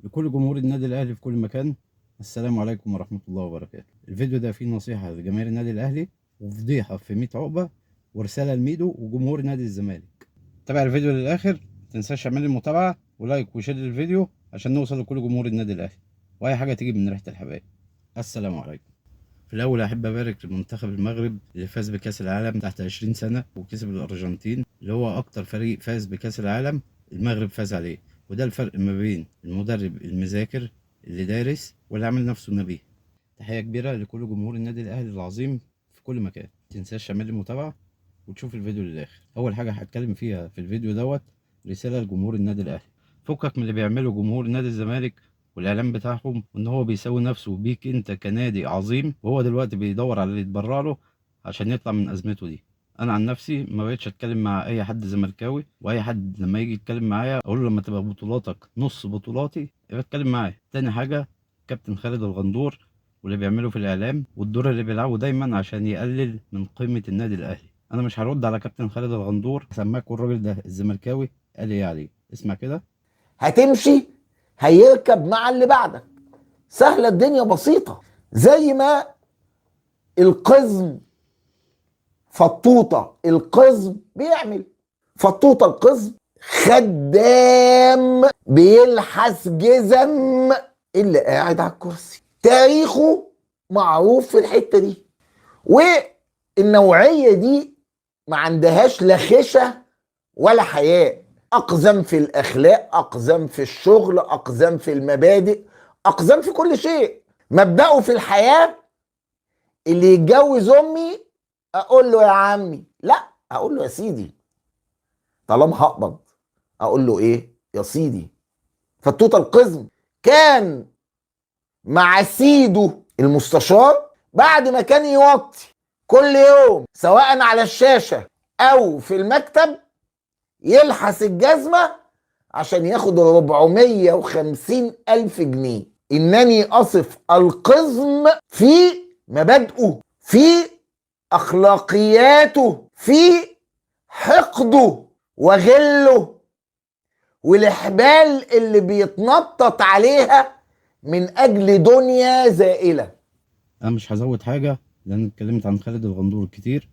لكل جمهور النادي الاهلي في كل مكان. السلام عليكم ورحمه الله وبركاته. الفيديو ده فيه نصيحه لجماهير النادي الاهلي وفضيحه في 100 عقبه ورساله لميدو وجمهور نادي الزمالك. تابع الفيديو للاخر، متنساش تعمل لي متابعه ولايك وشير الفيديو عشان نوصل لكل جمهور النادي الاهلي واي حاجه تيجي من ريحه الحبايب. السلام عليكم. في الاول احب ابارك لمنتخب المغرب اللي فاز بكاس العالم تحت 20 سنه وكسب الارجنتين اللي هو اكتر فريق فاز بكاس العالم. المغرب فاز عليه، وده الفرق ما بين المدرب المذاكر اللي دارس واللي عامل نفسه نبيه. تحيه كبيره لكل جمهور النادي الاهلي العظيم في كل مكان. متنساش تعمل لي متابعه وتشوف الفيديو للاخر. اول حاجه هتكلم فيها في الفيديو دوت رساله لجمهور النادي الاهلي. فكك من اللي بيعمله جمهور نادي الزمالك والاعلام بتاعهم وان هو بيساوي نفسه بيك انت كنادي عظيم، وهو دلوقتي بيدور على اللي يتبرع له عشان يطلع من ازمته دي. انا عن نفسي ما بقتش اتكلم مع اي حد زملكاوي، واي حد لما يجي يتكلم معايا اقول له لما تبقى بطولاتك نص بطولاتي يبقى اتكلم معايا. تاني حاجه، كابتن خالد الغندور واللي بيعمله في الاعلام والدور اللي بيلعبه دايما عشان يقلل من قيمه النادي الاهلي. انا مش هرد على كابتن خالد الغندور، سماك والراجل ده الزملكاوي قال ايه عليه. اسمع كده. هتمشي هيركب مع اللي بعدك. سهلة، الدنيا بسيطة. زي ما القزم فطوطة القزم بيعمل. فطوطة القزم خدام بيلحس جزم اللي قاعد على الكرسي. تاريخه معروف في الحتة دي، والنوعية دي ما عندهاش لا خشة ولا حياء. أقزم في الأخلاق، أقزم في الشغل، أقزم في المبادئ، أقزم في كل شيء. مبدأه في الحياة اللي يتجوز أمي أقول له يا عمي، لا أقول له يا سيدي. طالما هقبض أقول له إيه يا سيدي. فتوت القزم كان مع سيده المستشار بعد ما كان يوطي كل يوم سواء على الشاشة أو في المكتب يلحس الجزمة عشان ياخد 450,000 جنيه. إنني أصف القزم في مبادئه، في أخلاقياته، في حقده وغله والإحبال اللي بيتنطط عليها من أجل دنيا زائلة. انا مش هزود حاجه لان اتكلمت عن خالد الغندور كتير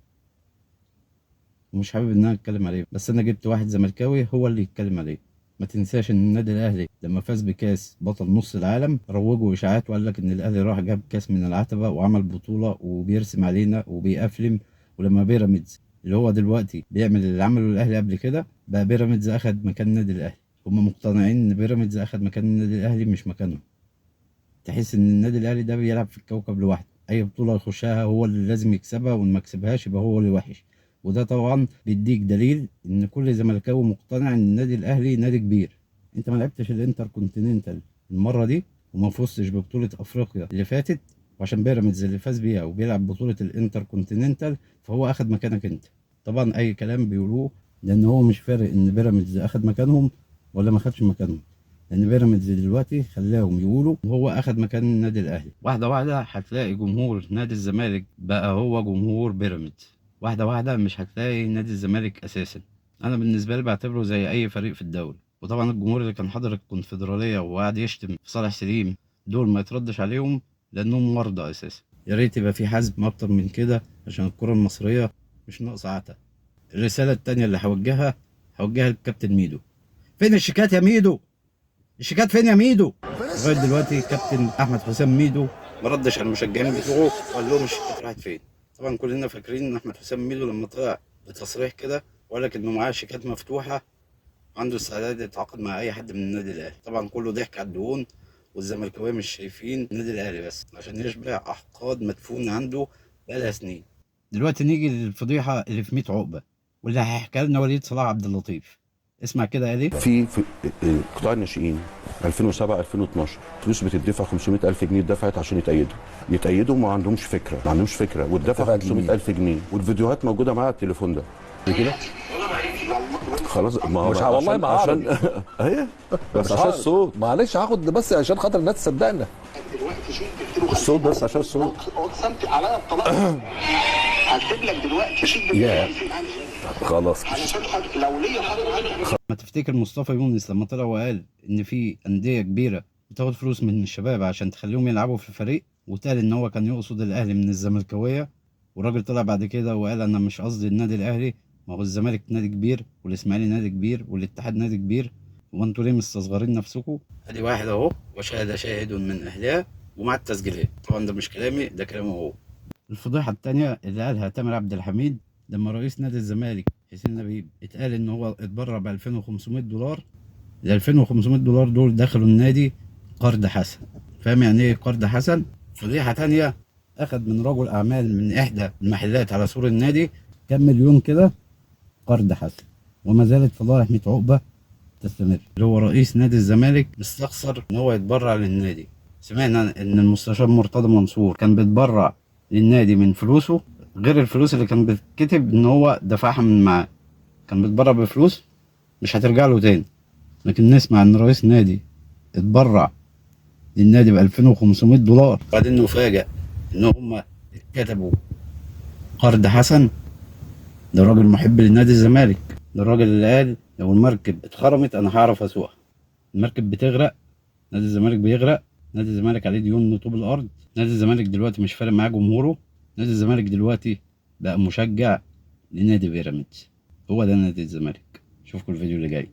ومش حابب ان انا اتكلم عليه، بس انا جبت واحد زملكاوي هو اللي يتكلم عليه. ما تنساش ان النادي الاهلي لما فاز بكاس بطل نص العالم روجوا اشاعات وقال لك ان الاهلي راح جاب كاس من العتبه وعمل بطوله وبيرسم علينا وبيقفلم. ولما بيراميدز اللي هو دلوقتي بيعمل اللي عمله الاهلي قبل كده، بقى بيراميدز اخد مكان النادي الاهلي. هم مقتنعين ان بيراميدز اخد مكان النادي الاهلي مش مكانه. تحس ان النادي الاهلي ده بيلعب في الكوكب لوحده، اي بطوله يخشها هو اللي لازم يكسبها، وان ما كسبهاش يبقى هو اللي وحش. وده طبعا بيديك دليل ان كل زملكاوي مقتنع ان النادي الاهلي نادي كبير. انت ما لعبتش الانتر كونتيننتال المره دي وما فزتش ببطوله افريقيا اللي فاتت، وعشان بيراميدز اللي فاز بيها وبيلعب بطوله الانتر كونتيننتال فهو اخد مكانك انت. طبعا اي كلام بيقولوه، لان هو مش فارق ان بيراميدز اخد مكانهم ولا ما خدش مكانهم، لان بيراميدز دلوقتي خلاهم يقولوا هو اخد مكان النادي الاهلي. واحده واحده هتلاقي جمهور نادي الزمالك بقى هو جمهور بيراميدز، واحده واحده مش هتلاقي نادي الزمالك اساسا. انا بالنسبه لي بعتبره زي اي فريق في الدوري. وطبعا الجمهور اللي كان حاضر الكونفدراليه وقاعد يشتم في صالح سليم دول ما يتردش عليهم لانهم مرضى اساسا. يا ريت يبقى في حزم اكتر من كده عشان الكره المصريه مش ناقصه عتا. الرساله التانيه اللي هوجهها للكابتن ميدو. فين الشيكات يا ميدو؟ الشيكات فين يا ميدو؟ لغايه دلوقتي كابتن احمد حسام ميدو ما ردش على المشجعين بتوعه وقال لهم الشيكات راحت فين. طبعا كلنا فاكرين ان احمد حسام ميدو لما طلع بتصريح كده وقال لك انه معاه شيكات مفتوحه وعنده استعداد يتعاقد مع اي حد من النادي الاهلي. طبعا كله ضحك على الدهون، والزملكاويه مش شايفين النادي الاهلي بس عشان يشبع احقاد مدفون عنده بقالها سنين. دلوقتي نيجي للفضيحه اللي في 100 عقبه واللي هيحكيها لنا وليد صلاح عبد اللطيف. اسمع كده قال ايه. في قطاع الناشئين 2007 2012 فلوس بتدفع 500,000 جنيه اتدفعت عشان يتأيدوا ما عندهمش فكره واتدفع 500,000 جنيه والفيديوهات موجوده معايا على التليفون ده كده. خلاص ما هو مش والله ما عشان اهي بس عشان الصوت. معلش هاخد بس عشان خاطر الناس تصدقنا. الصوت بس عشان الصوت. اقسمت عليا الطلاق هكتب لك دلوقتي شيك يا خلاص علشان لو ليا حاجه ما تفتكر مصطفى يونس لما طلع وقال ان في انديه كبيره تاخد فلوس من الشباب عشان تخليهم يلعبوا في الفريق، وتقال ان هو كان يقصد الاهلي من الزملكاويه، والراجل طلع بعد كده وقال انا مش قصدي النادي الاهلي، ما هو الزمالك نادي كبير والاسماعيلي نادي كبير والاتحاد نادي كبير، وانتوا ليه مستصغرين نفسكم؟ ادي واحد اهو، وشاهد شاهد من اهلها ومع التسجيلات. طبعا ده مش كلامي، ده كلامه هو. الفضيحه الثانيه اللي قالها تامر عبد الحميد لما رئيس نادي الزمالك حسين لبيب اتقال ان هو اتبرع ب 2500 دولار. ال 2500 دولار دول دخلوا النادي قرض حسن. فاهم يعني ايه قرض حسن؟ فضيحه تانية، اخد من رجل اعمال من احدى المحلات على سور النادي كام مليون كده قرض حسن، وما زالت فضائح ميت عقبه تستمر. اللي هو رئيس نادي الزمالك مستخسر ان هو يتبرع للنادي. سمعنا ان المستشار مرتضى منصور كان بيتبرع للنادي من فلوسه، غير الفلوس اللي كان بتكتب ان هو دفعها من معاه. كان بيتبرع بفلوس مش هترجع له تاني. لكن نسمع ان رئيس نادي اتبرع للنادي ب 2500 دولار، بعدين نفاجئ ان هم كتبوا قرض حسن. ده راجل محب للنادي الزمالك، ده الراجل اللي قال لو المركب اتخرمت انا هعرف اسوقها. المركب بتغرق، نادي الزمالك بيغرق، نادي الزمالك عليه ديون من طوب الارض. نادي الزمالك دلوقتي مش فارق معاه جمهوره، نادي الزمالك دلوقتي بقى مشجع لنادي بيراميدز. هو ده نادي الزمالك. اشوفكم الفيديو اللي جاي.